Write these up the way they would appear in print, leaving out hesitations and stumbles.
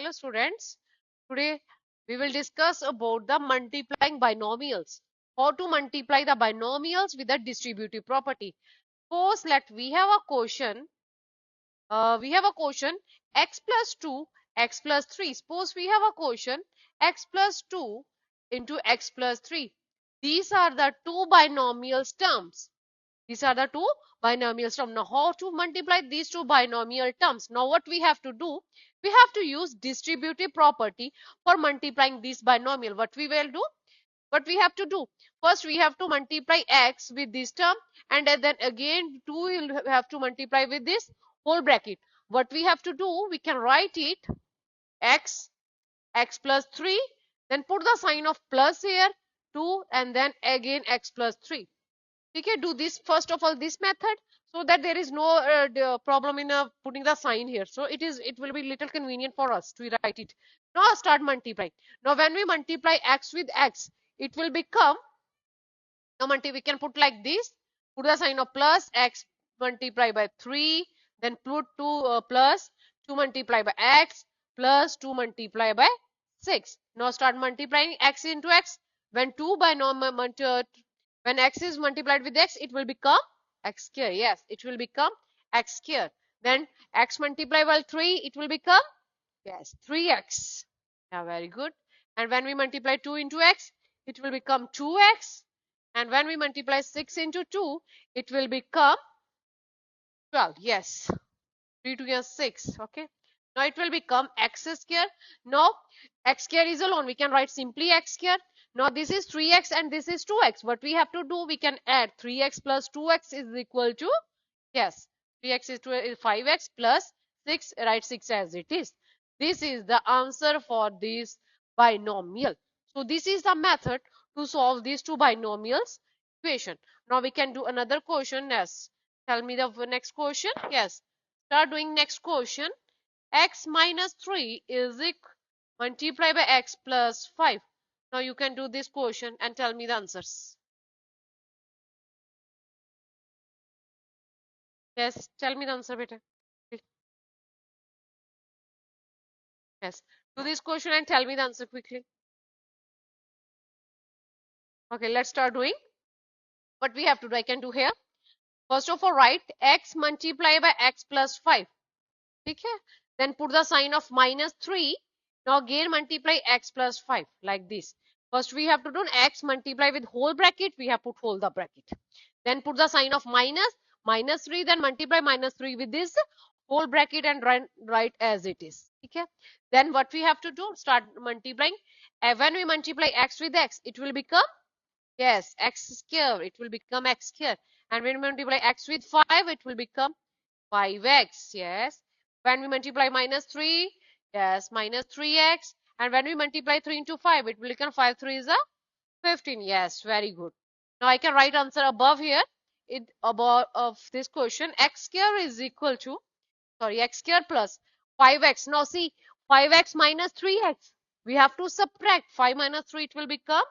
Hello students, today we will discuss about the multiplying binomials. How to multiply the binomials with a distributive property. Suppose let we have a question, x plus 2, x plus 3. Suppose we have a question x plus 2 into x plus 3. These are the two binomial terms. These are the two binomial terms. Now, how to multiply these two binomial terms? Now, what we have to do? We have to use distributive property for multiplying this binomial. What we will do? What we have to do? First, we have to multiply x with this term, and then again 2 will have to multiply with this whole bracket. What we have to do? We can write it x plus 3, then put the sign of plus here, 2, and then again x plus 3. Okay, do this first of all this method so that there is no problem in putting the sign here. So it will be little convenient for us to write it. Now start multiplying. Now when we multiply x with x, it will become, now we can put like this, put the sign of plus x multiply by 3, then put 2 plus 2 multiply by x plus 2 multiply by 6. Now start multiplying x into x. When when x is multiplied with x, it will become x square. Yes, it will become x square. Then x multiplied by 3, it will become, yes, 3x. Yeah, very good. And when we multiply 2 into x, it will become 2x. And when we multiply 6 into 2, it will become 12. Yes, 3 to get 6. Okay. Now it will become x square. Now x square is alone. We can write simply x square. Now this is 3x and this is 2x. What we have to do? We can add 3x plus 2x is equal to, yes, 3x is 5x plus 6. Write 6 as it is. This is the answer for this binomial. So this is the method to solve these two binomials equation. Now we can do another question. Yes, tell me the next question. Yes, start doing next question. X minus 3 is equal multiply by x plus 5. Now you can do this question and tell me the answers. Yes, tell me the answer better. Yes, do this question and tell me the answer quickly. Okay, let's start doing. What we have to do, I can do here. First of all, write x multiply by x plus 5. Okay, then put the sign of minus 3. Now again multiply x plus 5 like this. First we have to do x multiply with whole bracket. We have put whole the bracket. Then put the sign of minus 3. Then multiply minus 3 with this whole bracket and write as it is. Okay. Then what we have to do? Start multiplying. When we multiply x with x, it will become, yes, x square. It will become x square. And when we multiply x with 5, it will become 5x. Yes. When we multiply minus 3, yes, minus 3x. And when we multiply 3 into 5, it will become 5 3 is a 15. Yes, very good. Now I can write answer above here. Above of this question, x square is equal to, sorry, x square plus 5x. Now see, 5x minus 3x. We have to subtract 5 minus 3. It will become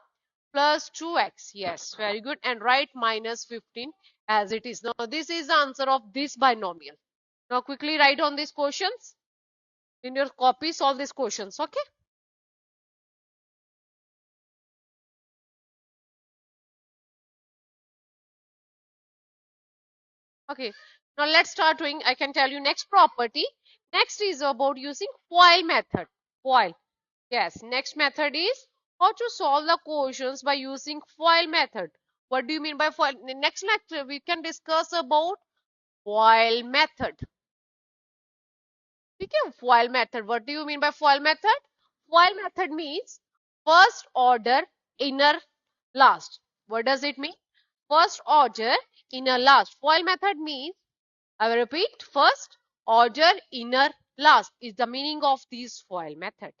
plus 2x. Yes, very good. And write minus 15 as it is. Now this is the answer of this binomial. Now quickly write on these questions. In your copy, solve these questions. Okay. Okay. Now let's start doing, I can tell you next property. Next is about using FOIL method. FOIL. Yes. Next method is how to solve the questions by using FOIL method. What do you mean by FOIL? In the next lecture, we can discuss about FOIL method. Okay, FOIL method. What do you mean by FOIL method? FOIL method means first order, inner, last. What does it mean? First order, inner, last. FOIL method means, I will repeat, first order, inner, last is the meaning of this FOIL method.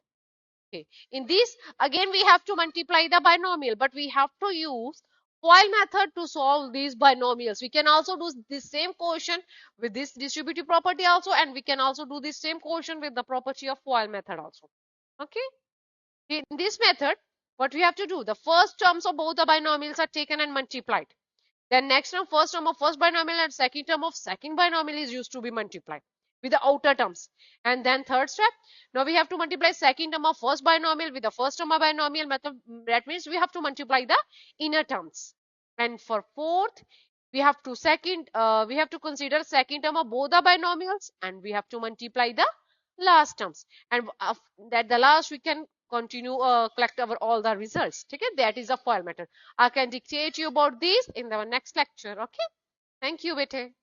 Okay. In this, again, we have to multiply the binomial, but we have to use FOIL method to solve these binomials. We can also do this same question with this distributive property also, and we can also do this same question with the property of FOIL method also. Okay. In this method, what we have to do, the first terms of both the binomials are taken and multiplied. Then next term, first term of first binomial and second term of second binomial is used to be multiplied. with the outer terms. And then third step, now we have to multiply second term of first binomial with the first term of binomial method. That means we have to multiply the inner terms. And for fourth, we have to consider second term of both the binomials, and we have to multiply the last terms. And at the last we can continue collect our all the results. Okay, that is a FOIL method. I can dictate you about this in the next lecture. Okay, thank you bete.